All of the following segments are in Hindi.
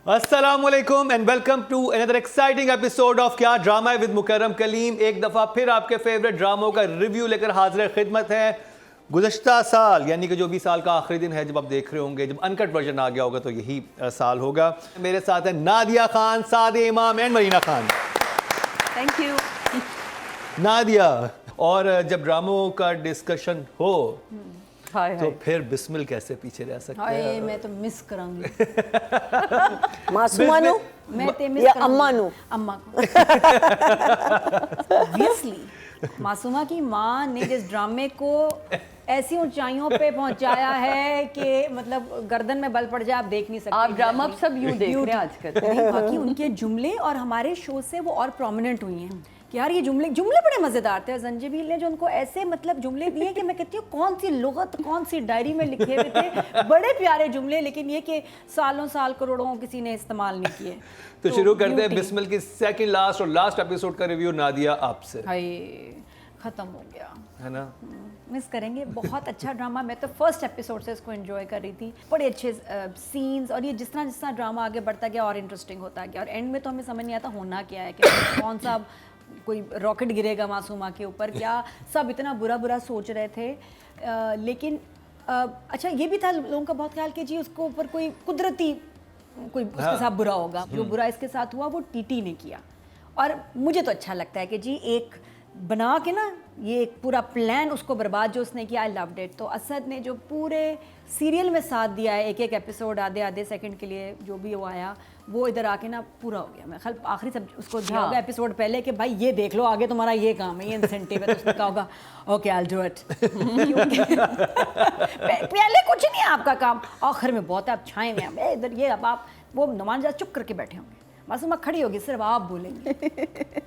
अस्सलामुअलैकुम and welcome to another exciting episode of Kya Drama Hai with Mukarram Kaleem. एक दफ़ा फिर आपके फेवरेट ड्रामों का रिव्यू लेकर हाजिर खिदमत है। गुज़श्ता साल यानी कि जो भी साल का आखिरी दिन है, जब आप देख रहे होंगे, जब अनकट वर्जन आ गया होगा तो यही साल होगा। मेरे साथ है नादिया खान, सादे इमाम and Marina Khan. Thank you Nadia, और जब ड्रामों का डिस्कशन हो तो फिर बिस्मिल कैसे पीछे रह सकते हैं? मैं तो मिस करांगी मासूमानो मैं ते मिस या करांगी। अम्मानो अम्मा को ऑब्वियसली मासूमा की माँ ने जिस ड्रामे को ऐसी ऊंचाइयों पे पहुंचाया है कि मतलब गर्दन में बल पड़ जाए, आप देख नहीं सकते। आप ड्रामा अब सब यूं देख रहे हैं आजकल। नहीं, बाकी उनके जुमले और हमारे शो से वो और प्रोमिनेंट हुई हैं कि यार ये जुमले बड़े मज़ेदार थे। जंजीबील ने जो उनको ऐसे मतलब जुमले दिए कि मैं कहती हूँ कौन सी लुगत, कौन सी डायरी में लिखे हुए थे, बड़े प्यारे जुमले, लेकिन ये कि सालों साल करोड़ों किसी ने इस्तेमाल नहीं किए। तो शुरू करते हैं बिस्मिल की सेकंड लास्ट और लास्ट एपिसोड का रिव्यू नादिया आपसे। हाय ख़त्म हो गया है ना? मिस करेंगे। बहुत अच्छा ड्रामा, मैं तो फर्स्ट एपिसोड से इसको एंजॉय कर रही थी। बड़े अच्छे सीन्स, और ये जिस तरह ड्रामा आगे बढ़ता गया और इंटरेस्टिंग होता गया, और एंड में तो हमें समझ नहीं आता होना क्या है, कि कौन सा कोई रॉकेट गिरेगा मासूमा के ऊपर, क्या सब इतना बुरा सोच रहे थे। लेकिन अच्छा ये भी था लोगों का बहुत ख्याल कि जी उसको ऊपर कोई कुदरती कोई उसके साथ बुरा होगा। जो बुरा इसके साथ हुआ वो टीटी ने किया, और मुझे तो अच्छा लगता है कि जी एक बना के ना ये एक पूरा प्लान उसको बर्बाद जो उसने किया, आई लव्ड इट। तो असद ने जो पूरे सीरियल में साथ दिया है, एक एक एपिसोड आधे सेकंड के लिए जो भी वो आया, वो इधर आके ना पूरा हो गया। मैं ख्याल आखिरी सब उसको दिया होगा एपिसोड पहले कि भाई ये देख लो, आगे तुम्हारा ये काम है, ये इंसेंटिव है। तो उसने कहा होगा okay I will do it. पहले कुछ नहीं है आपका काम, आखिर में बहुत है, आप छाए में हैं इधर। ये अब आप वो नुमाइंदा चुप करके बैठे होंगे, मासूमा खड़ी होगी, सिर्फ आप बोलेंगे।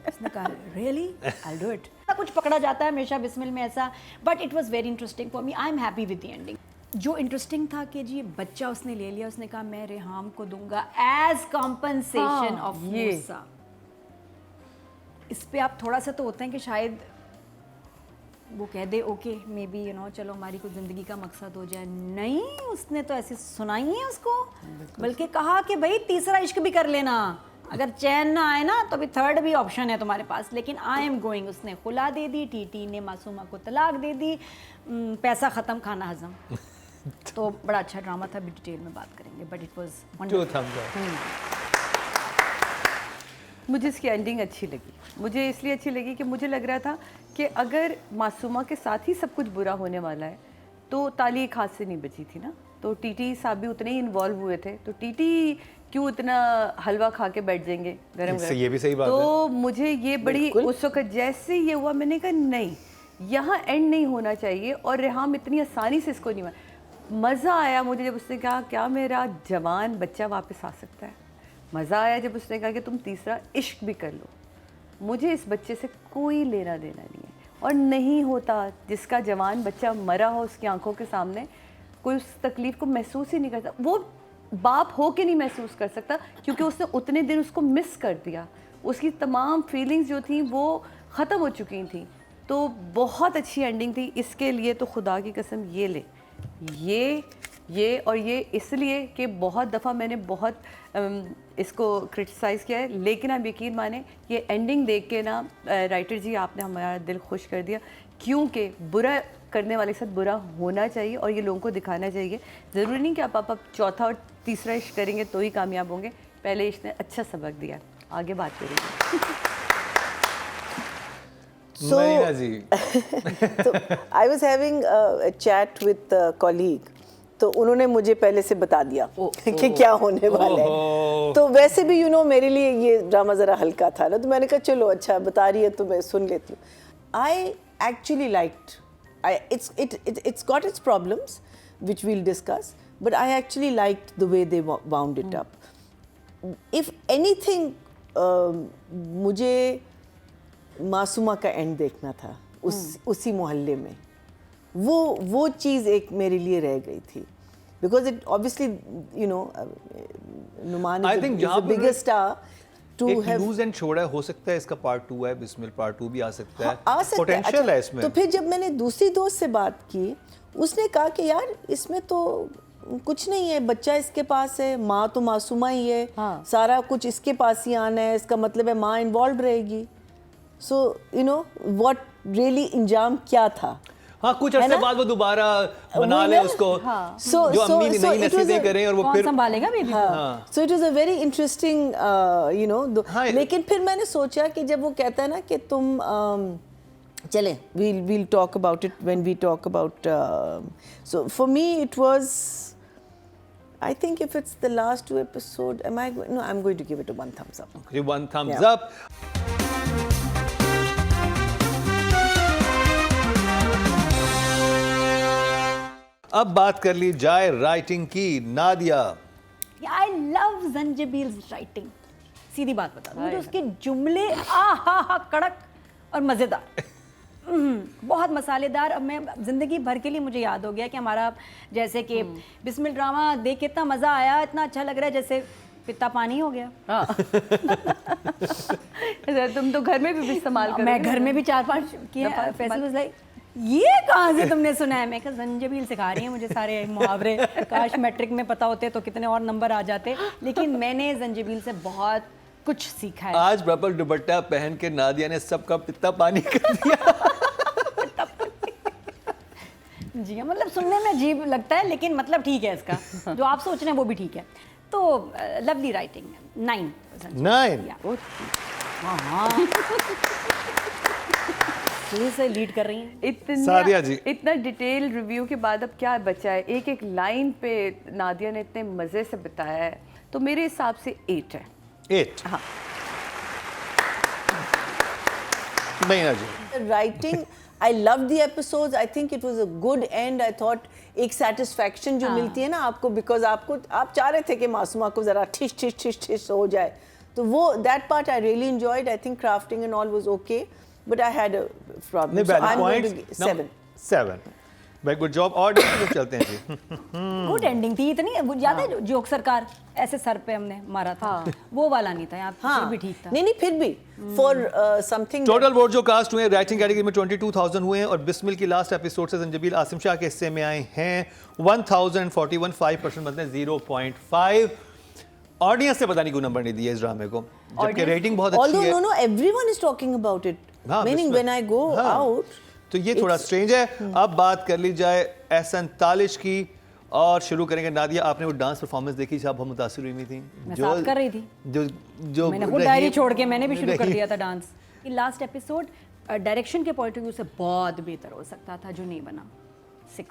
उसने कहा रियली आई डू इट। कुछ पकड़ा जाता है हमेशा बिस्मिल में ऐसा, but it was very interesting for me. I am happy with the ending. जो इंटरेस्टिंग था कि जी बच्चा उसने ले लिया, उसने कहा मैं रेहाम को दूंगा एज कॉम्पनसेशन ऑफ मूसा। इस पे आप थोड़ा सा तो होते हैं कि शायद वो कह दे okay maybe you know चलो हमारी कुछ ज़िंदगी का मकसद हो जाए। नहीं, उसने तो ऐसे सुनाई है उसको, बल्कि कहा कि भाई तीसरा इश्क भी कर लेना, अगर चैन ना आए ना तो अभी थर्ड भी ऑप्शन है तुम्हारे पास, लेकिन आई एम गोइंग। उसने खुला दे दी, टीटी ने मासूमा को तलाक दे दी, पैसा ख़त्म, खाना हजम। तो बड़ा अच्छा ड्रामा था, भी डिटेल में बात करेंगे, बट इट वाज मुझे इसकी एंडिंग अच्छी लगी। मुझे इसलिए अच्छी लगी कि मुझे लग रहा था कि अगर मासूमा के साथ ही सब कुछ बुरा होने वाला है तो ताली एक हाथ से नहीं बची थी ना। तो टीटी साहब भी उतने ही इन्वॉल्व हुए थे, तो टीटी क्यों इतना हलवा खा के बैठ जाएंगे गरम गरम। ये भी सही बात तो है। मुझे ये बड़ी उस वक्त जैसे ये हुआ, मैंने कहा नहीं, यहाँ एंड नहीं होना चाहिए, और रेहाम इतनी आसानी से इसको नहीं। मज़ा आया मुझे जब उसने कहा क्या मेरा जवान बच्चा वापस आ सकता है। मज़ा आया जब उसने कहा कि तुम तीसरा इश्क भी कर लो। मुझे इस बच्चे से कोई लेना देना नहीं है, और नहीं होता जिसका जवान बच्चा मरा हो उसकी आंखों के सामने, कोई उस तकलीफ़ को महसूस ही नहीं करता। वो बाप हो के नहीं महसूस कर सकता, क्योंकि उसने उतने दिन उसको मिस कर दिया। उसकी तमाम फीलिंग्स जो थी वो ख़त्म हो चुकी थी। तो बहुत अच्छी एंडिंग थी। इसके लिए तो खुदा की कसम ये ले, ये और ये इसलिए कि बहुत दफ़ा मैंने बहुत इसको क्रिटिसाइज़ किया है, लेकिन आप यकीन माने ये एंडिंग देख के ना राइटर जी आपने हमारा दिल खुश कर दिया, क्योंकि बुरा करने वाले के साथ बुरा होना चाहिए और ये लोगों को दिखाना चाहिए। ज़रूरी नहीं कि आप चौथा और तीसरा इश्क करेंगे तो ही कामयाब होंगे। पहले इश्क ने अच्छा सबक दिया, आगे बात करेंगे। So, I was having a chat with a colleague, तो उन्होंने मुझे पहले से बता दिया कि क्या होने वाला है। तो वैसे भी मेरे लिए ये ड्रामा ज़रा हल्का था ना, तो मैंने कहा चलो अच्छा बता रही है तो मैं सुन लेती हूँ। I actually liked, it's got its problems which we'll discuss, but I actually liked the way they wound it up. If anything, मुझे मासूमा का एंड देखना था उसी मोहल्ले में। वो चीज़ एक मेरे लिए रह गई थी, because it obviously Noman is the biggest star to have lose and छोड़ा। हो सकता है इसका पार्ट 2 है, बिस्मिल पार्ट 2 भी आ सकता है, आ सकता पोटेंशियल अच्छा, है इसमें। तो फिर जब मैंने दूसरी दोस्त से बात की, उसने कहा कि यार इसमें तो कुछ नहीं है, बच्चा इसके पास है, माँ तो मासूमा ही है, हाँ। सारा कुछ इसके पास ही आना है, इसका मतलब है माँ इन्वॉल्व रहेगी। So you know what really इंजाम क्या था। हाँ, कुछ अरसे बाद वो दोबारा बना ले उसको, जो अम्मी ने नई नसीहतें करें और वो कौन फिर संभालेगा बेबी को? So it was a very interesting you know. हाँ, लेकिन फिर मैंने सोचा कि जब वो कहता है ना कि तुम चलें, we'll talk about it when we talk about so for me it was, I think if it's the last 2 episode, I'm going to give it a 1 thumbs up. Okay, 1 thumbs Yeah. up. अब बात कर ली जाए राइटिंग की। नादिया, आई लव जंजीबील्स राइटिंग। सीधी बात बता दूं, मुझे उसके जुमले आहा कड़क और मज़ेदार, बहुत मसालेदार। अब मैं ज़िंदगी भर के लिए मुझे याद हो गया कि हमारा जैसे कि बिस्मिल ड्रामा देख के इतना मज़ा आया, इतना अच्छा लग रहा है, जैसे पिता पानी हो गया। तुम तो घर में भी इस्तेमाल करोगे। मैं घर में भी 4-5 किए। फैसल वाज लाइक, ये कहाँ से तुमने सुना है? मैं कहा जंजीबील सिखा रही है मुझे सारे मुहावरे। काश मैट्रिक में पता होते तो कितने और नंबर आ जाते। लेकिन मैंने जंजीबील से बहुत कुछ सीखा है। आज पर्पल दुपट्टा पहन के नादिया ने सबका पिता पानी कर दिया। जी हाँ, मतलब सुनने में अजीब लगता है लेकिन मतलब ठीक है इसका। जो आप सोच रहे हैं वो भी ठीक है। तो लवली राइटिंग, 9 से लीड कर रही हैं। सादिया जी। इतना डिटेल रिव्यू के बाद अब क्या बचा है? एक एक लाइन पे नादिया ने इतने मज़े से बताया है, तो मेरे हिसाब से 8 है। 8। हाँ। नहीं ना जी। Writing, I loved the episodes. I think it was a good end. I thought एक satisfaction जो मिलती है ना आपको, because आप चाह रहे थे कि मासूमा को जरा ठिश ठिश ठिश ठिश हो जाए, तो वो that part I really enjoyed. I think crafting and all was okay, but I had a problem. नहीं, So valid I'm going to points. give 7. 7. भाई गुड जॉब। और चलते हैं जी। गुड एंडिंग थी इतनी। वो याद है जोक सरकार ऐसे सर पे हमने मारा था, वो वाला नहीं था यहाँ। फिर भी ठीक था। नहीं फिर भी for something टोटल वोट जो कास्ट हुए राइटिंग कैटेगरी में 22,000 हुए हैं और बिस्मिल की लास्ट एपिसोड से जंजीबील आसिम शाह के हिस्से में आए हैं 1041, 5% बनते हैं 0.5। ऑडियंस से पता नहीं क्यों नंबर नहीं दिया इस ड्रामे को, जबकि रेटिंग बहुत अच्छी although है। no everyone is talking about it, हाँ, meaning Bismil. when I go हाँ, out तो ये थोड़ा स्ट्रेंज है। अब बात कर ली जाए एहसन तालिश की और शुरू करेंगे। नादिया, आपने वो डांस परफॉर्मेंस देखी जब हम मुतासिर हुई थी? मैं साथ कर रही थी। जो मैंने खुद डायरी छोड़ के मैंने भी शुरू कर दिया था डांस। ये लास्ट एपिसोड डायरेक्शन के पॉइंट ऑफ व्यू से बहुत बेहतर हो सकता था, जो नहीं बना। 6।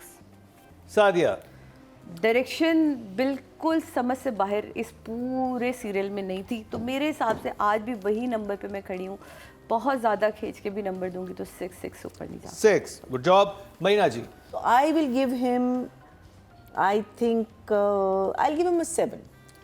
सादिया, डायरेक्शन बिल्कुल समझ से बाहर इस पूरे सीरियल में नहीं थी, तो मेरे हिसाब से आज भी वही नंबर पे मैं खड़ी हूँ। बहुत ज़्यादा खींच के भी नंबर दूंगी तो 6 ऊपर नहीं जाता। 6। Good job. महीना जी। So I will give him, I think I'll give him a 7.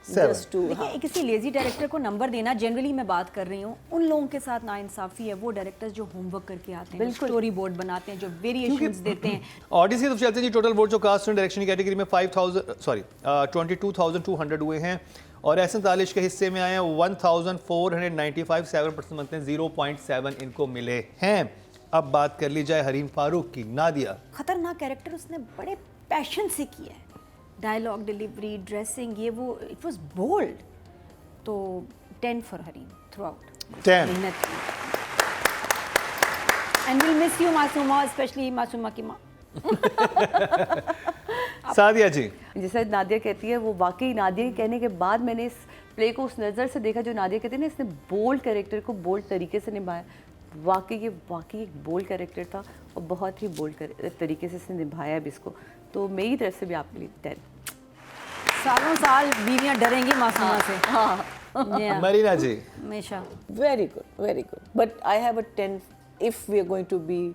7. Just to देखिए, किसी लेजी डायरेक्टर को नंबर देना, जनरली मैं बात कर रही हूँ, उन लोगों के साथ नाइंसाफी है। वो डायरेक्टर्स जो होमवर्क करके आते हैं, स्टोरी बोर्ड बनाते हैं, जो वेरिएशंस देते हैं। ऑडियंस की तरफ चलते हैं जी। टोटल वोट जो कास्ट डायरेक्शन की कैटेगरी में 22,200 हुए हैं और एहसन तालिश के हिस्से में आए हैं 1,495, 7% बनते हैं 0.7 इनको मिले हैं। अब बात कर ली जाए हरीम फारूक की। नादिया, खतरनाक कैरेक्टर उसने बड़े पैशन से किया है। डायलॉग डिलीवरी, ड्रेसिंग, ये वो, इट वाज बोल्ड। तो 10 for Hareem throughout. 10। And will miss you Masooma, specially Masooma की माँ। सादिया जी। जैसे नादिया कहती है, वो वाकई नादिया के कहने के बाद मैंने इस प्ले को उस नज़र से देखा जो नादिया कहती है ना, इसने बोल्ड कैरेक्टर को बोल्ड तरीके से निभाया। वाकई एक बोल्ड कैरेक्टर था और बहुत ही बोल्ड तरीके से इसने निभाया भी इसको। तो मेरी तरफ से भी आपके लिए 10। सालों साल बीवियां डरेंगी मासूमा से। हाँ। Yeah, मरीना जी। हमेशा। very good. But I have a 10 if we are going to be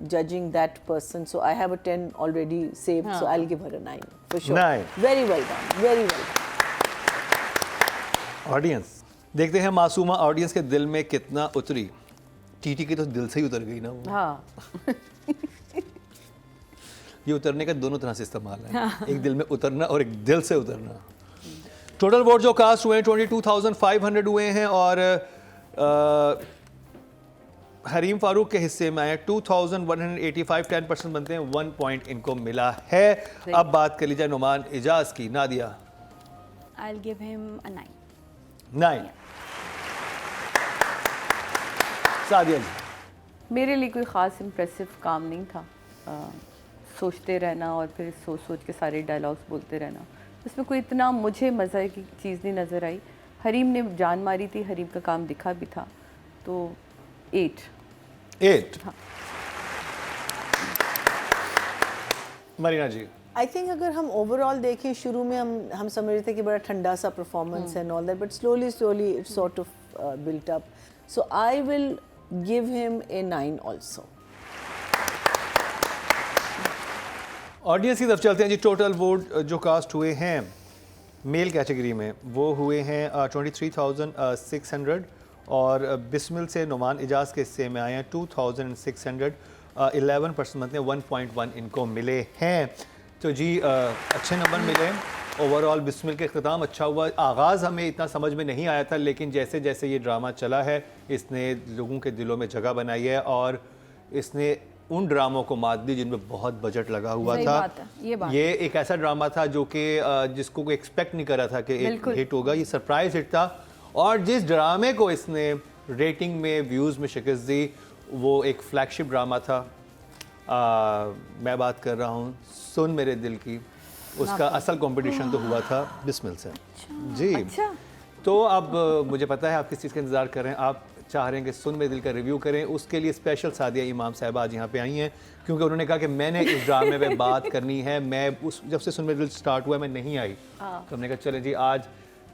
judging that person. So I have a 10 already saved. So I'll give her a 9 for sure. 9. Very well done. Very well done. Audience देखते हैं मासूमा ऑडियंस के दिल में कितना उतरी। टीटी की तो दिल से ही उतर गई ना वो। हाँ। ये उतरने का दोनों तरह से इस्तेमाल है। एक दिल में उतरना और एक दिल से उतरना। टोटल वोट जो कास्ट हुए हैं 22,500 हुए हैं और हरीम फारूक के हिस्से में आए 2185, 10% बनते हैं, 1 पॉइंट इनको मिला है। अब बात कर लीजिए नुमान इजाज की। Nadia I'll give him a 9. 9। Sadia जी मेरे लिए कोई ख़ास इम्प्रेसिव काम नहीं था। सोचते रहना और फिर सोच सोच के सारे डायलॉग्स बोलते रहना, इसमें कोई इतना मुझे मज़े की चीज़ नहीं नज़र आई। हरीम ने जान मारी थी, हरीम का काम दिखा भी था, तो 8। हाँ। मरीना जी आई थिंक अगर हम ओवरऑल देखें, शुरू में हम समझ रहे थे कि बड़ा ठंडा सा परफॉर्मेंस है and all that, but slowly slowly it sort of built up, so I will give him a 9 also. Audience की तरफ चलते हैं जी। टोटल वोट जो कास्ट हुए हैं मेल कैटेगरी में वो हुए हैं 23,600 और बिस्मिल से नुमान इजाज़ के हिस्से में आए हैं 2,600, 11% बनते हैं, 1.1 इनको मिले हैं। तो जी अच्छे नंबर मिले ओवरऑल। बिस्मिल के इख्तिताम अच्छा हुआ। आगाज़ हमें इतना समझ में नहीं आया था, लेकिन जैसे जैसे ये ड्रामा चला है इसने लोगों के दिलों में जगह बनाई है और इसने उन ड्रामों को मात दी जिनमें बहुत बजट लगा हुआ सही था। बात है, ये एक ऐसा ड्रामा था जो कि जिसको कोई एक्सपेक्ट नहीं कर रहा था कि एक हिट होगा। ये सरप्राइज हिट था और जिस ड्रामे को इसने रेटिंग में, व्यूज़ में शिकस्त दी, वो एक फ्लैगशिप ड्रामा था। मैं बात कर रहा हूँ सुन मेरे दिल की। उसका असल कंपटीशन तो हुआ था बिस्मिल से। जी अच्छा। तो अब मुझे पता है आप किस चीज़ का इंतज़ार कर रहे हैं। आप चाह रहे हैं कि सुन मेरे दिल का रिव्यू करें। उसके लिए स्पेशल सादिया इमाम साहब आज यहाँ पे आई हैं, क्योंकि उन्होंने कहा कि मैंने इस ड्रामे पे बात करनी है। मैं उस जब से सुन मेरे दिल स्टार्ट हुआ मैं नहीं आई, तो हमने कहा चलें जी आज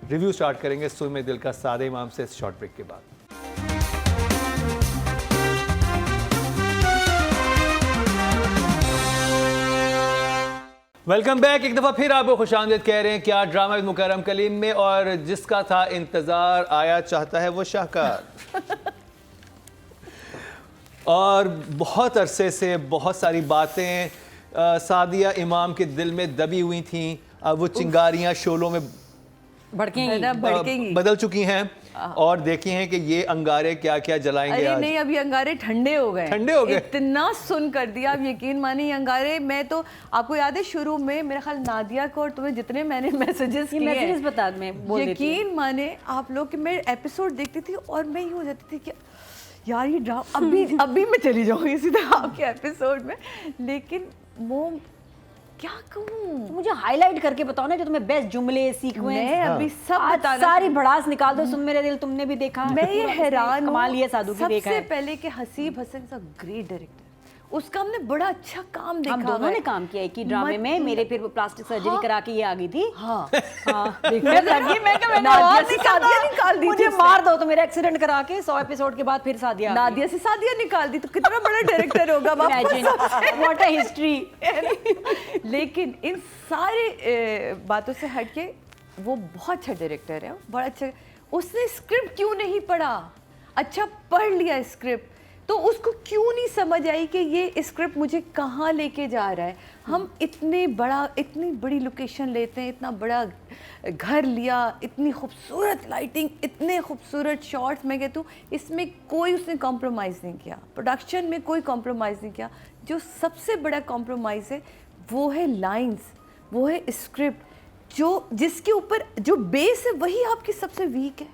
रिव्यू स्टार्ट करेंगे सुन मेरे दिल का सादिया इमाम से शॉर्ट ब्रेक के बाद। Welcome back. एक दफ़ा फिर आपको खुशामदीद कह रहे हैं क्या ड्रामा विद मुकर्रम कलीम में, और जिसका था इंतज़ार आया चाहता है वो शाहकार। और बहुत अरसे से बहुत सारी बातें सादिया इमाम के दिल में दबी हुई थीं, अब वो चिंगारियाँ शोलों में भड़केंगी। बदल चुकी हैं और देखी हैं कि ये अंगारे क्या क्या जलाएंगे। अरे आज नहीं, अभी अंगारे ठंडे हो गए। ठंडे हो गए। इतना सुन कर दिया, आप यकीन मानिए अंगारे। मैं तो आपको याद है शुरू में मेरा ख्याल नादिया को और तुम्हें जितने मैंने मैसेजेस किए, मैसेजेस बता मैं बोल देती हूँ। यकीन माने आप लोग कि मैं एपिसोड देखती थी और मैं ये हो जाती थी कि यार ये ड्रामा अभी मैं चली जाऊंगी सीधा आपके एपिसोड में, लेकिन वो क्या कहूँ, मुझे हाईलाइट करके बताओ ना जो तुम्हें बेस्ट जुमले, सीक्वेंस। मैं अभी सब आज बताना सारी भड़ास निकाल दो। सुन मेरे दिल तुमने भी देखा। मैं ये हैरान कमाल ये साधु की देखा सबसे है। पहले कि Haseeb Hasan is a great director, उसका हमने बड़ा अच्छा काम देखा। हम दोनों ने काम किया एक ही ड्रामे में। मेरे फिर प्लास्टिक सर्जरी करा के ये आ गई थी। हाँ मैं लगी, मैं क्या, मैंने नादिया आवाज से निकाल सादिया दी। निकाल दी थी मुझे उसने। मार दो तो मेरा एक्सीडेंट करा के 100 एपिसोड के बाद फिर सादिया आ गई। नादिया से सादिया निकाल दी तो कितना बड़ा डायरेक्टर होगा Imagine, what a history। लेकिन इन सारे बातों से हटके वो बहुत अच्छा डायरेक्टर है, बड़ा अच्छा। उसने स्क्रिप्ट क्यों नहीं पढ़ा? अच्छा पढ़ लिया स्क्रिप्ट तो उसको क्यों नहीं समझ आई कि ये स्क्रिप्ट मुझे कहाँ लेके जा रहा है। हम इतनी बड़ी लोकेशन लेते हैं, इतना बड़ा घर लिया, इतनी खूबसूरत लाइटिंग, इतने खूबसूरत शॉट्स। मैं कहती हूँ इसमें कोई उसने कॉम्प्रोमाइज़ नहीं किया, प्रोडक्शन में कोई कॉम्प्रोमाइज़ नहीं किया। जो सबसे बड़ा कॉम्प्रोमाइज़ है वो है लाइंस, वो है स्क्रिप्ट, जिसके ऊपर जो बेस है वही आपकी सबसे वीक है।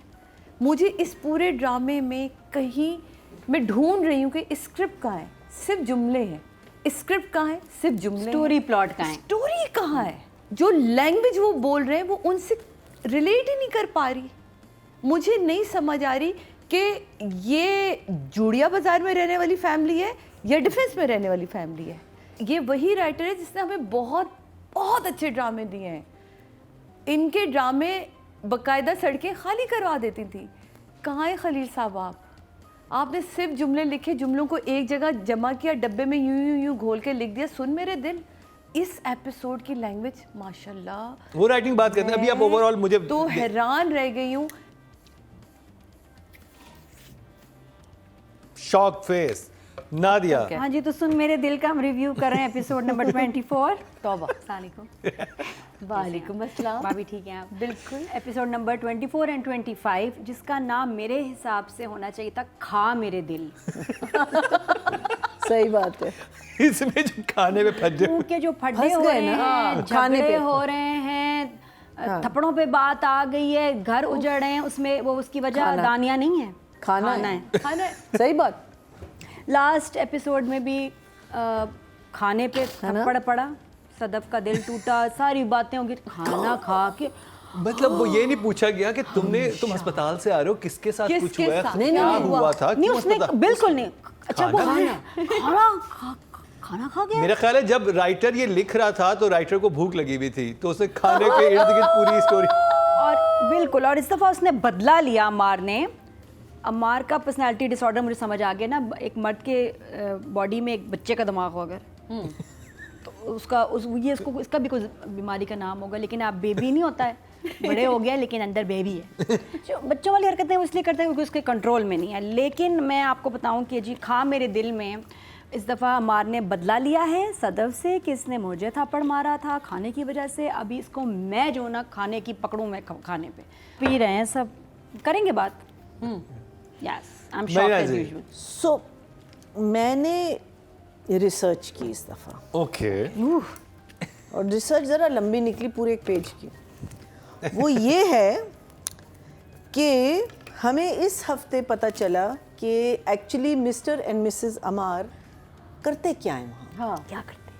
मुझे इस पूरे ड्रामे में कहीं मैं ढूंढ रही हूँ कि स्क्रिप्ट कहाँ है, सिर्फ जुमले हैं। स्क्रिप्ट कहाँ है, सिर्फ जुमले। स्टोरी प्लॉट कहाँ है, स्टोरी कहाँ है? जो लैंग्वेज वो बोल रहे हैं वो उनसे रिलेट ही नहीं कर पा रही। मुझे नहीं समझ आ रही कि ये जूड़िया बाजार में रहने वाली फैमिली है या डिफेंस में रहने वाली फैमिली है। ये वही राइटर है जिसने हमें बहुत बहुत अच्छे ड्रामे दिए हैं। इनके ड्रामे बाकायदा सड़कें खाली करवा देती थी। कहाँ है खलील साहब? आपने सिर्फ जुमले लिखे, जुमलों को एक जगह जमा किया, डब्बे में यूं घोल के लिख दिया सुन मेरे दिल। इस एपिसोड की लैंग्वेज माशाल्लाह, वो राइटिंग बात करते हैं। अभी आप ओवरऑल मुझे तो हैरान रह गई हूँ। Shock face Nadia Okay. हाँ जी, तो सुन मेरे दिल का हम रिव्यू कर रहे हैं एपिसोड नंबर 24। तौबा। अस्सलामुअलैकुम। वालेकुम अस्सलाम। भाभी ठीक हैं आप? बिल्कुल। एपिसोड नंबर 24 एंड 25, जिसका नाम मेरे हिसाब से होना चाहिए था खा मेरे दिल। सही बात है। इसमें जो खाने में फट मुंह के जो फड्डे फंस हो गए रहे ना, हैं, खाने झगड़े पे। हो रहे हैं, थप्पड़ों पे बात आ गई है, घर उजड़ रहे हैं, उसमें वो उसकी वजह खाना। दानिया नहीं है, खाना है। है। खाना सही बात। लास्ट एपिसोड में भी खाने पे थप्पड़ पड़ा, सदफ का दिल टूटा, सारी बातें होंगी, खाना खा के मतलब वो ये नहीं पूछा गया कि तुम अस्पताल से आ रहे हो, किसके साथ कुछ किसके हुआ है, साथ? नहीं, क्या नहीं, हुआ था, नहीं, क्यों उसने अस्पताल? बिल्कुल नहीं। अच्छा वो खाना? खाना खा गया। मेरा ख्याल है जब राइटर ये लिख रहा था तो राइटर को भूख लगी हुई थी, तो उसने खाने के इर्द गिर्द पूरी स्टोरी। और बिल्कुल, और इस दफ़ा उसने बदला लिया अम्मार ने। अम्मार का पर्सनालिटी डिसऑर्डर मुझे समझ आ गया ना, एक मर्द के बॉडी में एक बच्चे का दिमाग हो अगर, तो इसका भी कोई बीमारी का नाम होगा, लेकिन आप बेबी नहीं होता है, बड़े हो गया लेकिन अंदर बेबी है। जो बच्चों वाली हरकतें वो इसलिए करते हैं क्योंकि उसके कंट्रोल में नहीं है। लेकिन मैं आपको बताऊं कि जी खा मेरे दिल में इस दफ़ा अम्मार ने बदला लिया है सदफ से कि इसने मुझे थप्पड़ मारा था खाने की वजह से। अभी इसको मैं जो ना खाने की पकड़ूं, मैं खाने पे पी रहे हैं सब, करेंगे बात। Yes, I am shocked as usual. So मैंने रिसर्च की इस दफ़ा, ओके और रिसर्च ज़रा लंबी निकली, पूरे एक पेज की। वो ये है कि हमें इस हफ्ते पता चला कि एक्चुअली मिस्टर एंड मिसेस अमार करते क्या हैं वहाँ। हाँ क्या करते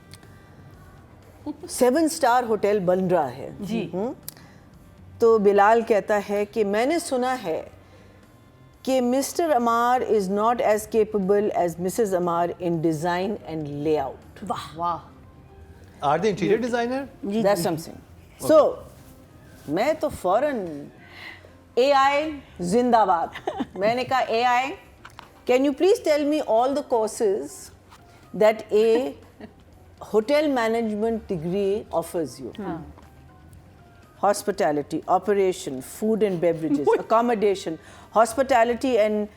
7 स्टार होटल बन रहा है जी। तो बिलाल कहता है कि मैंने सुना है कि mister Ammar is not as capable as missus Ammar in design and layout. वाह वाह। Are the interior designer? That's something. So मैं तो फौरन AI जिंदाबाद। मैंने कहा AI, can you please tell me all the courses that a hotel management degree offers you. Hospitality, operation, food and beverages, accommodation, hospitality and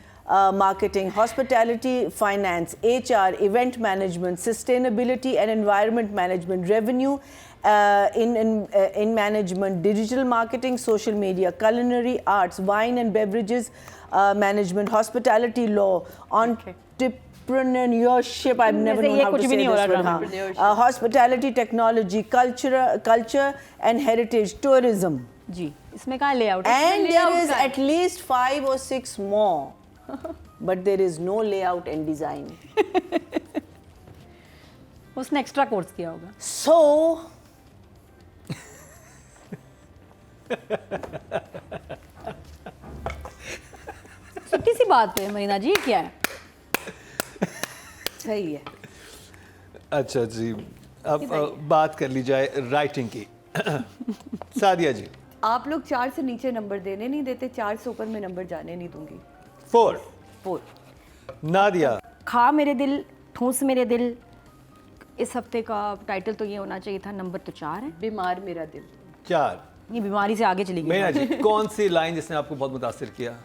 marketing, hospitality finance, HR, event management, sustainability and environment management, revenue in management, digital marketing, social media, culinary arts, wine and beverages management, hospitality law, entrepreneurship. I've never known ये how कुछ to भी say नहीं हो this रहा word. entrepreneurship. हाँ. Hospitality, technology, culture and heritage, tourism. जी, इसमें कहाँ layout? And there layout is का है. at least 5 or 6 more. But there is no layout and design. उसने एक्स्ट्रा कोर्स किया होगा। So, छोटी सी बात है मरीना जी, क्या है? सही है। अच्छा जी, अब बात कर ली जाए राइटिंग की। सादिया जी। आप लोग 4 से नीचे नंबर देने नहीं देते, 4 से ऊपर मैं नंबर जाने नहीं दूंगी। 4। 4। नादिया। खा मेरे दिल, ठूस मेरे दिल। इस हफ्ते का टाइटल तो ये होना चाहिए था, नंबर तो 4 है। बीमार मेरा दिल। 4। ये बीमारी से आगे चली गई। मीना जी, कौन सी लाइन जिसने आपको बहुत मुतासिर किया?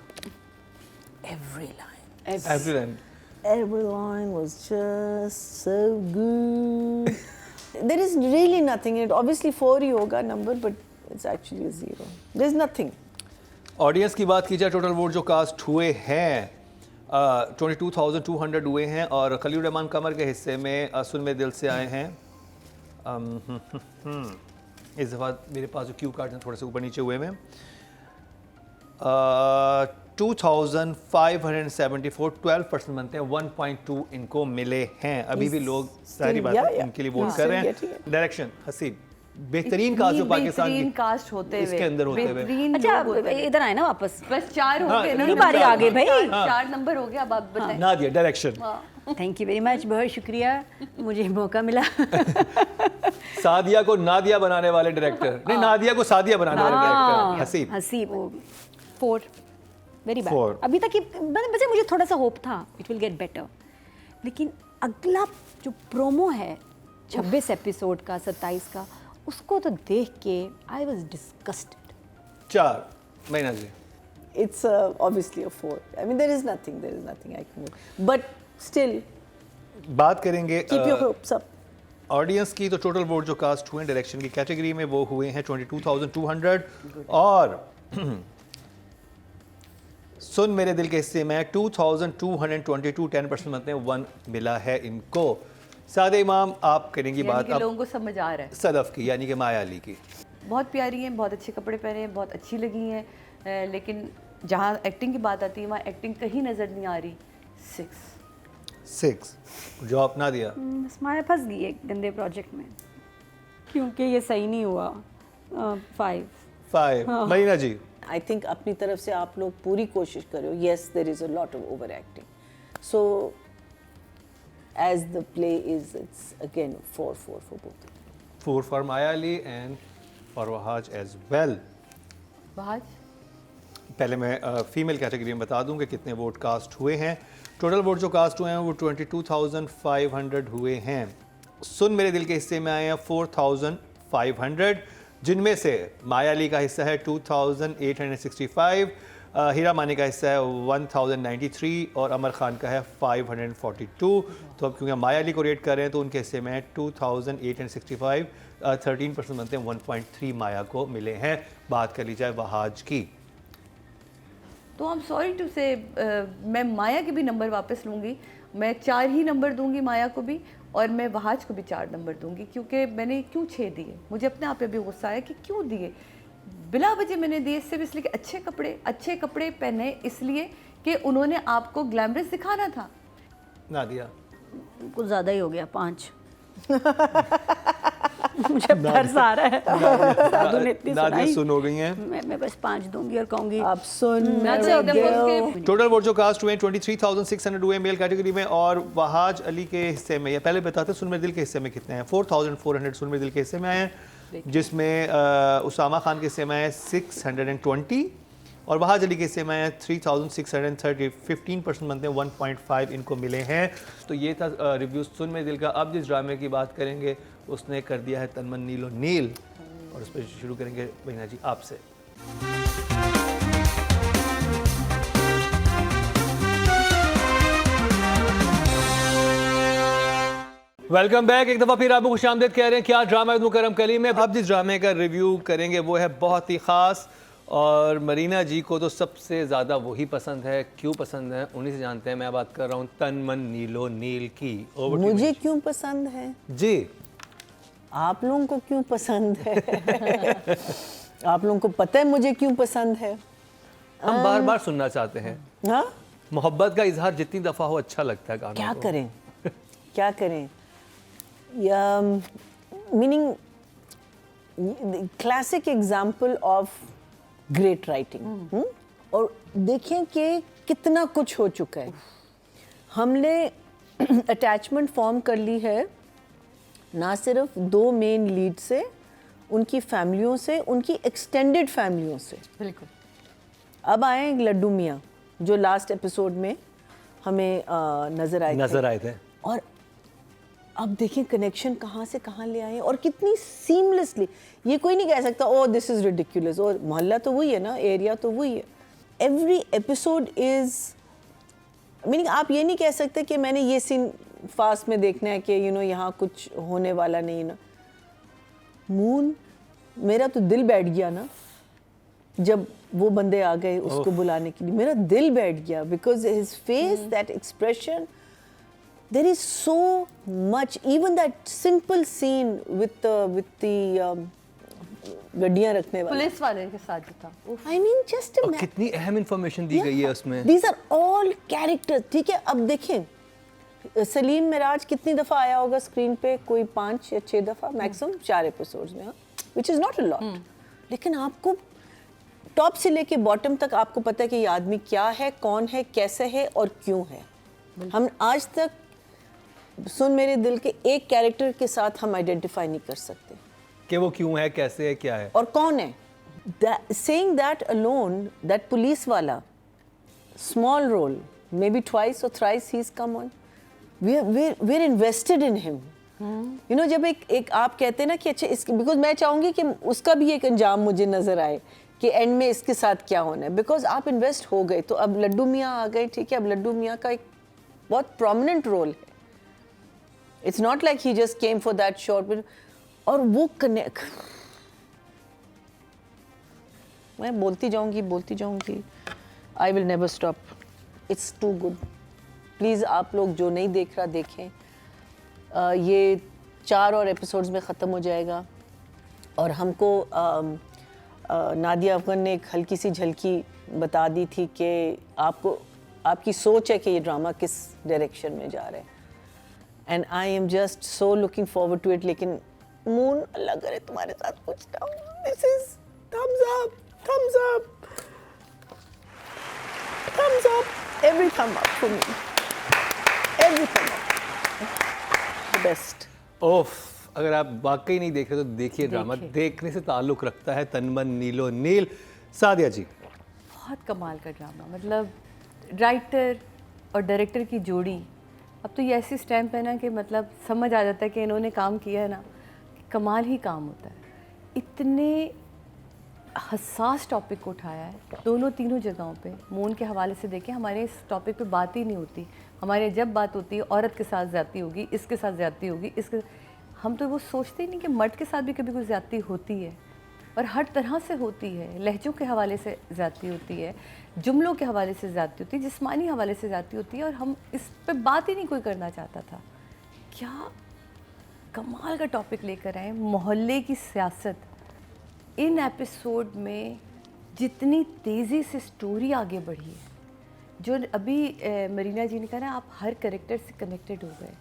every line. Every line. Every line was just so good. There is really nothing in it. Obviously 4 ही होगा number, but it's actually a 0. There's nothing. Audience की बात की जाए, टोटल वोट जो कास्ट हुए हैं 22,200 हुए हैं, और खलील रहमान कमर के हिस्से में सुन में दिल से आए हैं। इस दफ़ा मेरे पास जो क्यू कार्ड हैं थोड़े से ऊपर नीचे हुए हैं। 2,574, 12% बनते हैं, 1.2 इनको मिले हैं। अभी भी लोग सारी बात yeah, yeah. इनके लिए वोट Yeah. कर रहे Still हैं। डायरेक्शन हसीब, बेहतरीन कास्ट जो पाकिस्तान बेहतरीन की कास्ट होते हुए, इसके अंदर होते हुए। बेहतरीन अच्छा, लोग होते हुए। इधर आए ना वापस। बस 4 हो हाँ, गए ना। इतनी बारी आ गई भाई। 4 नंबर हो गया, अब आप बताएं। Nadia, direction. Thank you very much, बहुत शुक्रिया, मुझे मौका मिला। सादिया को नादिया बनाने वाले डायरेक्टर, नहीं नादिया को सादिया बनाने वाले director Haseeb. Haseeb 4, very 4. Bad. अभी तक वैसे मुझे थोड़ा सा होप था इट विल गेट बेटर, लेकिन अगला जो प्रोमो है 26 एपिसोड का, 27 का, उसको तो देख के आई वाज डिस्गस्टेड। 4। महीना जी। It's obviously a 4. I mean, there is nothing I can do. But still, बात करेंगे keep your hopes up. Audience की। तो टोटल वोट जो कास्ट हुए हैं डायरेक्शन की कैटेगरी में वो हुए हैं 22,200 और सुन मेरे दिल के हिस्से में 2,222 10% बनते हैं 1 मिला है इनको। सादे इमाम आप करेंगी यानी बात कि अब लोगों को समझ आ रहा है। सदफ की यानी कि माया अली की। बहुत प्यारी हैं, बहुत अच्छे कपड़े पहने हैं, बहुत अच्छी लगी हैं, लेकिन जहाँ एक्टिंग की बात आती है वहाँ एक्टिंग कहीं नज़र नहीं आ रही। 6 जवाब ना दिया। बस माया फंस गई है गंदे प्रोजेक्ट में क्योंकि ये सही नहीं हुआ। 5 मरीना जी। आई थिंक अपनी तरफ से आप लोग पूरी कोशिश करो। Yes there is a lot of over acting, so as the play is it's again 4 for both. 4 for Maya Ali and for Wahaj as well. Wahaj पहले मैं फीमेल कैटेगरी में बता दूं कि कितने वोट कास्ट हुए हैं। टोटल वोट जो कास्ट हुए हैं वो 22,500 हुए हैं। सुन मेरे दिल के हिस्से में आए हैं 4,500, जिनमें से माया अली का हिस्सा है 2,865, हीरा मानी का हिस्सा है 1,093 और अमर खान का है 542। तो अब क्योंकि हम माया अली को रेट कर रहे हैं तो उनके हिस्से में 2,865, 13% बनते हैं 1.3 माया को मिले हैं। बात कर ली जाए वहाज की तो आई एम सॉरी टू से मैं माया के भी नंबर वापस लूँगी। मैं 4 ही नंबर दूंगी माया को भी और मैं वहाज को भी 4 नंबर दूंगी, क्योंकि मैंने क्यों 6 दिए, मुझे अपने आप पे भी गुस्सा आया कि क्यों दिए बिला वजह मैंने दिए। सिर्फ इसलिए कि अच्छे कपड़े पहने, इसलिए कि उन्होंने आपको ग्लैमरस दिखाना था। ना दिया। कुछ ज़्यादा ही हो गया 5। मुझे तरस आ रहा है। साधु ने इतनी नादिया सुनाई, सुन हो गई हैं। मैं बस 5 दूंगी और कहूँगी आप सुन अच्छा, एकदम उसके टोटल वोट जो कास्ट हुए हैं 23,600 हुए मेल कैटेगरी में और वहाज अली के हिस्से में, या पहले बताते सुन मेरे दिल के हिस्से में कितने हैं। 4,400 सुन मेरे दिल के हिस्से में आए हैं, जिसमें उसामा खान के हिस्से में आए 620 और वहाज अली के हिस्से में आए 3,630। 15% बनते हैं 1.5 इनको मिले हैं। तो ये था रिव्यू सुन मेरे दिल का। अब जिस ड्रामे की बात करेंगे उसने कर दिया है तन मन नीलो नील, और उस पर शुरू करेंगे महीना जी आपसे। Welcome back. एक दफ़ा फिर आपको खुशामदीद कह रहे हैं क्या ड्रामा विद मुकर्रम कलीम में। अब जिस ड्रामे का रिव्यू करेंगे वो है बहुत ही ख़ास, और मरीना जी को तो सबसे ज़्यादा वही पसंद है। क्यों पसंद है उन्हीं से जानते हैं। मैं बात कर रहा हूँ तन मन नीलो नील की। Over to you, मुझे क्यों पसंद है, जी आप लोगों को क्यों पसंद है? आप लोगों को पता है मुझे क्यों पसंद है? हम बार बार सुनना चाहते हैं। हाँ, मोहब्बत का इजहार जितनी दफ़ा हो अच्छा लगता है गानों क्या को। करें क्या करें। Meaning classic example of great writing. और देखें कि कितना कुछ हो चुका है। हमने अटैचमेंट फॉर्म कर ली है ना सिर्फ 2 मेन लीड से, उनकी फैमिलियों से, उनकी एक्सटेंडेड फैमिलियों से। बिल्कुल। अब आए लड्डू मियाँ जो लास्ट एपिसोड में हमें नजर आए थे। और अब देखिए कनेक्शन कहाँ से कहाँ ले आए और कितनी सीमलेसली। ये कोई नहीं कह सकता ओ दिस इज रिडिकुलस, और मोहल्ला तो वही है ना, एरिया तो वही है। एवरी एपिसोड इज मीनिंग आप ये नहीं कह सकते कि मैंने ये सीन फास्ट में देखना है कि यहाँ कुछ होने वाला नहीं ना। मून, मेरा तो दिल बैठ गया ना जब वो बंदे आ गए उसको बुलाने के लिए। मेरा दिल बैठ गया because his face, that expression, there is so much. Even that simple scene with the गड्डियां रखने वाला पुलिस वाले के साथ जो था, उफ। I mean just और कितनी अहम इंफॉर्मेशन दी गई है उसमें। These are all characters. ठीक है, अब देखें सलीम मिराज कितनी दफ़ा आया होगा स्क्रीन पे, कोई 5 या 6 दफ़ा मैक्सिमम 4 एपिसोड्स में, which is not a lot. लेकिन आपको टॉप से लेके बॉटम तक आपको पता है कि ये आदमी क्या है, कौन है, कैसे है और क्यों है। हम आज तक सुन मेरे दिल के एक कैरेक्टर के साथ हम आइडेंटिफाई नहीं कर सकते कि वो क्यों है, कैसे है, क्या है और कौन है। Saying that alone, that police वाला small role, maybe twice or thrice he's come on. We're invested in him. जब एक आप कहते हैं ना कि अच्छा इसके, बिकॉज मैं चाहूँगी कि उसका भी एक अंजाम मुझे नज़र आए कि एंड में इसके साथ क्या होना है, बिकॉज आप इन्वेस्ट हो गए। तो अब लड्डू मियाँ आ गए, ठीक है, अब लड्डू मियाँ का एक बहुत प्रोमिनेंट रोल है It's not like he just came for that short film. और वो कनेक्ट, मैं बोलती जाऊंगी. I will never stop. It's too good. Please आप लोग जो नहीं देख रहा देखें. ये 4 और एपिसोड्स में ख़त्म हो जाएगा और हमको नादिया अफगान ने एक हल्की सी झलकी बता दी थी कि आपको आपकी सोच है कि ये ड्रामा किस डायरेक्शन में जा रहा है. And I am just so looking forward to it. लेकिन मून, अल्लाह करे तुम्हारे साथ कुछ ना हो. This is thumbs up, every thumb up for me, every thumb up, the best. ओफ, अगर आप वाकई नहीं देख रहे तो देखिए ड्रामा. देखने से ताल्लुक़ रखता है तन मन नीलो नील. सादिया जी, बहुत कमाल का ड्रामा. मतलब राइटर और डायरेक्टर की जोड़ी, अब तो ये ऐसी स्टैम्प है ना कि मतलब समझ आ जाता है कि इन्होंने काम किया है ना, कमाल ही काम होता है. इतने हसास टॉपिक को उठाया है तीनों जगहों पे. मून के हवाले से देखें, हमारे इस टॉपिक पे बात ही नहीं होती. हमारे जब बात होती है औरत के साथ ज़्यादती होगी, इसके साथ ज़्यादती होगी, इसके, हम तो वो सोचते ही नहीं कि मर्द के साथ भी कभी कोई ज़्यादती होती है. और हर तरह से होती है. लहजों के हवाले से ज़्यादती होती है, जुमलों के हवाले से ज़्यादती होती है, जिस्मानी हवाले से ज़्यादती होती है. और हम इस पे बात ही नहीं कोई करना चाहता था. क्या कमाल का टॉपिक लेकर आए, मोहल्ले की सियासत. इन एपिसोड में जितनी तेज़ी से स्टोरी आगे बढ़ी है, जो अभी मरीना जी ने कहा ना, आप हर कैरेक्टर से कनेक्टेड हो गए.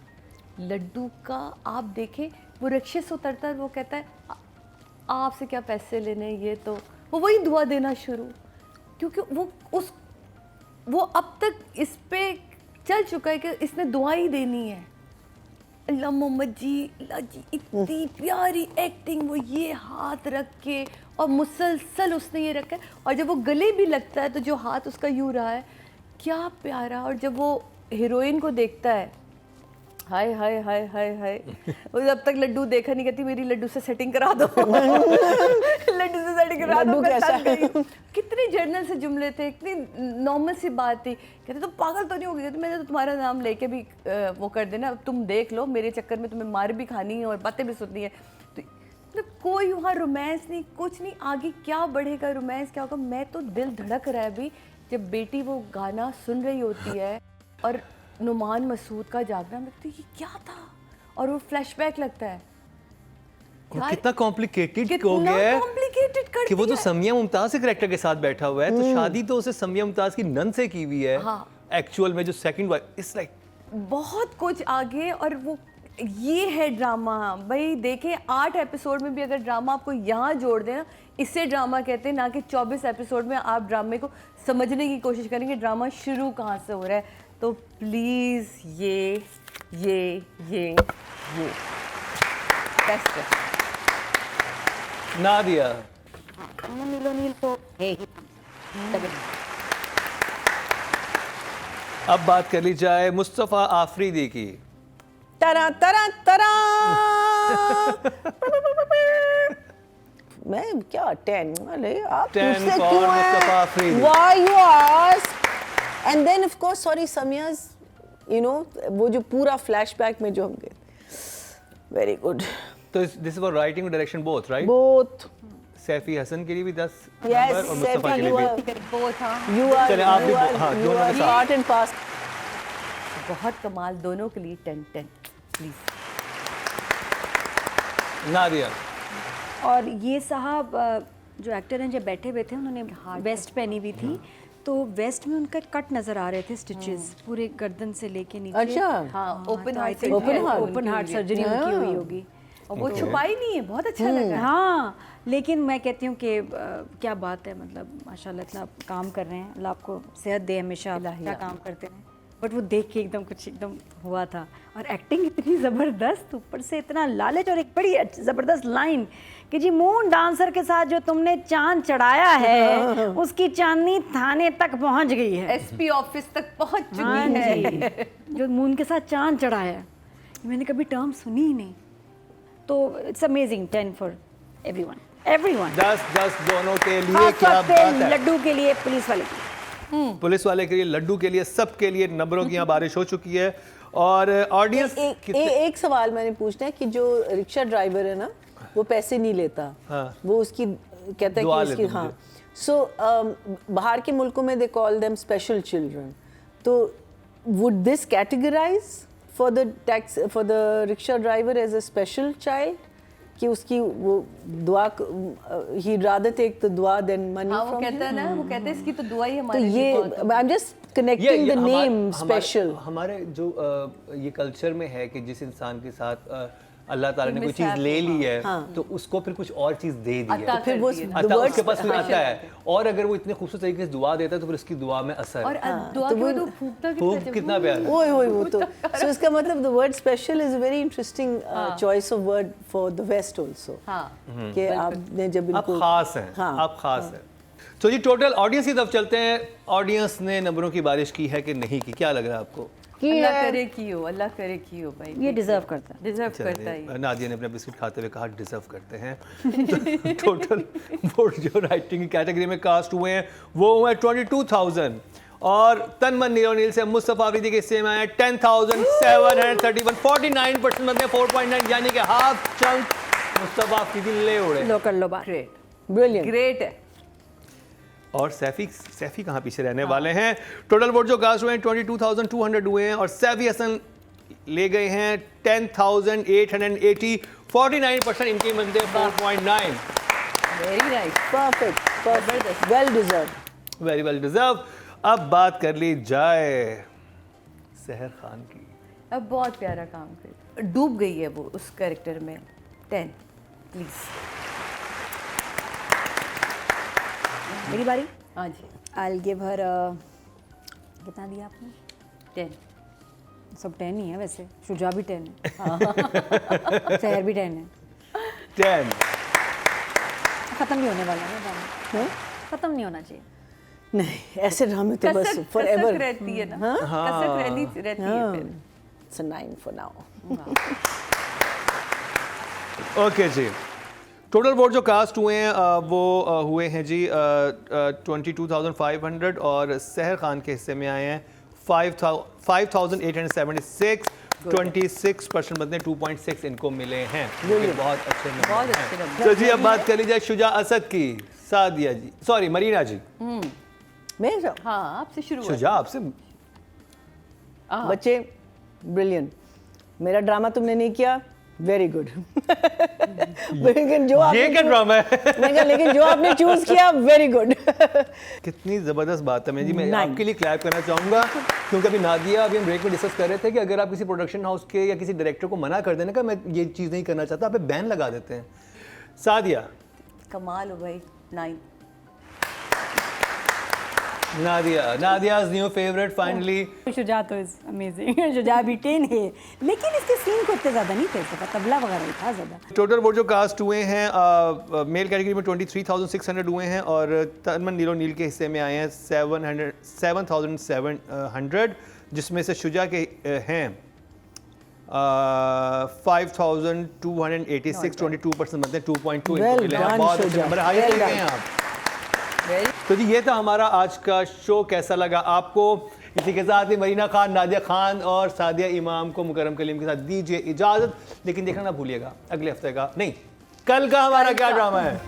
लड्डू का आप देखें, वो रिक्शे से उतरता है, वो कहता है आपसे क्या पैसे लेने, ये तो वो वही दुआ देना शुरू. क्योंकि वो अब तक इस पे चल चुका है कि इसने दुआ ही देनी है. अल्लाह मोहम्मद जी, अल्लाह जी, इतनी प्यारी एक्टिंग. वो ये हाथ रख के और मुसलसल उसने ये रखा है. और जब वो गले भी लगता है तो जो हाथ उसका यूँ रहा है, क्या प्यारा. और जब वो हीरोइन को देखता है, हाय हाय हाय हाय हाय. वो जब तक लड्डू देखा नहीं, कहती मेरी लड्डू से सेटिंग करा दो. लड्डू से सेटिंग करा दो. मैं थक गई. कितने जर्नल से जुमले थे, इतनी नॉर्मल सी बात थी. कहते तुम पागल तो नहीं हो गई. मैंने तो तुम्हारा नाम लेके भी वो कर देना, तुम देख लो, मेरे चक्कर में तुम्हें मार भी खानी है और बातें भी सुननी है. तो मतलब कोई वहाँ रोमांस नहीं, कुछ नहीं. आगे क्या बढ़ेगा, रोमांस क्या होगा. मैं तो दिल धड़क रहा है अभी जब बेटी वो गाना सुन रही होती है और नुमान मसूद का जागना, लगता है ये क्या था. और वो फ्लैशबैक लगता है. और कितना कॉम्प्लिकेटेड हो गया है कि वो तो समिया मुमताज के करेक्टर के साथ बैठा हुआ है. तो शादी तो उसे समिया मुमताज की नन से की हुई है. हाँ. एक्चुअल में जो सेकंड वाइफ, इट्स लाइक बहुत कुछ आगे. और वो ये है ड्रामा भाई. देखें 8 एपिसोड में भी अगर ड्रामा आपको यहाँ जोड़ देना, इसे ड्रामा कहते हैं. ना कि 24 एपिसोड में आप ड्रामे को समझने की कोशिश करेंगे ड्रामा शुरू कहाँ से हो रहा है. तो प्लीज़ ये बेस्ट है. नादिया, नीलो नील तो है ही. अब बात कर ली जाए मुस्तफ़ा आफरीदी की. तरा तरा तरा. मैं क्या 10? अरे आप 10 पूछते for क्यों मुस्तफ़ा आफरीदी. हैं? Why you ask? And then of course, sorry, Samia's, you know, वो जो पूरा flashback में जो हम गए, very good. तो दिस इज फॉर राइटिंग और direction both, right? Both. Saifi Hasan के लिए भी 10 Yes, नंबर और मुस्तफ़ा के Saifi, लिए you भी. are, बहुत. हाँ, you are, चले, आप भी you are, हाँ, you दोनों are के साथ. part and parcel. बहुत कमाल. दोनों के लिए 10 प्लीज़. नादिया, और ये साहब जो एक्टर हैं, जब बैठे हुए थे, उन्होंने वेस्ट पहनी हुई थी. तो वेस्ट में उनका कट नज़र आ रहे थे, स्टिचेस पूरे गर्दन से लेके नीचे. अच्छा. हाँ, open heart open heart surgery उनकी हुई होगी. और वो छुपाई नहीं है. बहुत अच्छा लगा. हाँ, लेकिन मैं कहती हूँ कि क्या बात है. मतलब माशाल्लाह इतना काम कर रहे हैं. अल्लाह आपको सेहत दे हमेशा. आप क्या काम करते हैं. बट वो देख के एकदम कुछ एकदम हुआ था. और एक्टिंग इतनी ज़बरदस्त, ऊपर से इतना लालच. और एक बड़ी ज़बरदस्त लाइन कि जी मून डांसर के साथ जो तुमने चांद चढ़ाया है उसकी चांदनी थाने तक पहुंच गई है. एसपी ऑफिस तक पहुंच हाँ चुकी है. जी, जो मून के साथ चांद चढ़ाया, मैंने कभी टर्म सुनी ही नहीं. तो इट्स अमेजिंग. 10 for everyone. 10 दोनों के लिए. क्या बात है. लड्डू के लिए, पुलिस वाले के लिए, पुलिस वाले के लिए, लड्डू के लिए, सब के लिए नंबरों की यहाँ बारिश हो चुकी है. और ऑडियंस एक सवाल मैंने पूछना है कि जो रिक्शा ड्राइवर है ना वो पैसे नहीं लेता, हाँ। वो उसकी कहता है दुआ कि उसकी लेते हाँ सो बाहर के मुल्कों में they call them special children, तो would this categorise for the rickshaw driver as a special child कि उसकी वो दुआ ही रादर टेक द दुआ देन मनी हाँ, वो फ्रॉम कहता है ना, वो कहते हैं इसकी तो दुआ ही तो हमारे ये लिए बहुत आई am just connecting the name special. हमारे जो ये कल्चर में है कि जिस इंसान के साथ अल्लाह ताला ने कोई चीज मिसहैप ले ली है हाँ। तो उसको फिर कुछ और चीज दे दी है, अता तो फिर कर वो दी है। अता word उसके पास फिर special आता है, और अगर वो इतने खूबसूरत तरीके से दुआ देता है तो फिर उसकी दुआ में असर और है। दुआ तो के वो- बाद वो फूकता खूब कितना प्यारा है। ओए ओए वो तो सो इसका मतलब the word special is a very interesting choice of word for the west also हाँ कि आपने जब आप इनको खास हैं, हाँ, आप खास हैं। तो जी टोटल ऑडियंस की तरफ चलते हैं, ऑडियंस ने नंबरों की बारिश की है कि नहीं की, क्या लग रहा है आपको? अल्लाह करे की हो, अल्लाह करे की हो भाई, ये डिजर्व करता है। डिजर्व करता है ये। चलिए, नादिया ने अपना बिस्किट खाते हुए कहा डिजर्व करते हैं। तो टोटल वोट जो राइटिंग की कैटेगरी में कास्ट हुए हैं वो हुए 22,000 और तनमन नीलोनील से मुस्तफ़ा अफरीदी के हिस्से में आए 10,731, 49% मतलब 4.9, यानी कि हाफ चंक मुस्तफ़ा अफरीदी ले उड़े। लो कर लो बात। ग्रेट ब्रिलियंट ग्रेट है। और सैफी कहाँ पीछे रहने वाले हैं? टोटल वोट जो कास्ट हुए हैं 22,200 हुए हैं और सैफी हसन ले गए हैं 10,880, 49% इनकी बनते हैं 4.9। Very nice. Perfect well deserve. Very well deserve. अब बात कर ली जाए सहर खान की। अब बहुत प्यारा काम कर, डूब गई है वो उस कैरेक्टर में। 10 प्लीज। मेरी बारी। हाँ जी आई गिव हर कितना दिया आपने? 10। सब 10 ही है वैसे, शुजा भी 10 है, शहर भी 10 है। 10। खत्म नहीं होने वाला है ड्रामा, खत्म नहीं होना चाहिए। नहीं ऐसे ड्रामे तो बस कसक फॉर कसक एवर। रहती है ना, कसक रहती है फिर। It's a 9 for now. Okay जी, टोटल वोट जो कास्ट हुए हैं वो हुए हैं जी 22,500 और सहर खान के हिस्से में आए हैं 5,876, 26% बदले 2.6 इनको मिले हैं। ये बहुत अच्छे नंबर बहुत हैं। अच्छे नंबर। तो जी अब बात कर लीजिए शुजा असद की। सादिया जी, सॉरी मरीना जी, मैं हाँ आपसे शुरू हुआ। शुजा आपसे बच्चे ब्रिलियंट, मेरा ड्रामा तुमने नहीं किया, वेरी गुड। लेकिन जो ये क्या ड्रामा है? लेकिन जो आपने चूज किया वेरी गुड। कितनी ज़बरदस्त बात है। मैं आपके लिए क्लैप करना चाहूँगा क्योंकि अभी नादिया, अभी हम ब्रेक में डिस्कस कर रहे थे कि अगर आप किसी प्रोडक्शन हाउस के या किसी डायरेक्टर को मना कर देना कि मैं ये चीज़ नहीं करना चाहता, आप पे बैन लगा देते हैं। सादिया, कमाल हो भाई। 9। नादिया's new favorite finally। शुजा तो इज अमेजिंग। शुजा भी 10 है, लेकिन इसके सीन को इतने ज़्यादा नहीं थे, इसका तबला वगैरह ही था ज़्यादा। टोटल वोट जो कास्ट हुए हैं मेल कैटेगरी में 23,600 हुए हैं और तनमन नीलो नील के हिस्से में आए हैं 7,700, जिसमें से शुजा के हैं 5,286, 22% मतलब 2.2 Well मिले हैं। done, बहुत अच्छे शुजा। नंबर हाई Well ले गए done। हैं आप। तो जी ये था हमारा आज का शो, कैसा लगा आपको? इसी के साथ ही मरीना खान, नादिया खान और सादिया इमाम को मुकरम कलीम के साथ दीजिए इजाज़त, लेकिन देखना ना भूलिएगा अगले हफ्ते का नहीं, कल का हमारा क्या ड्रामा है।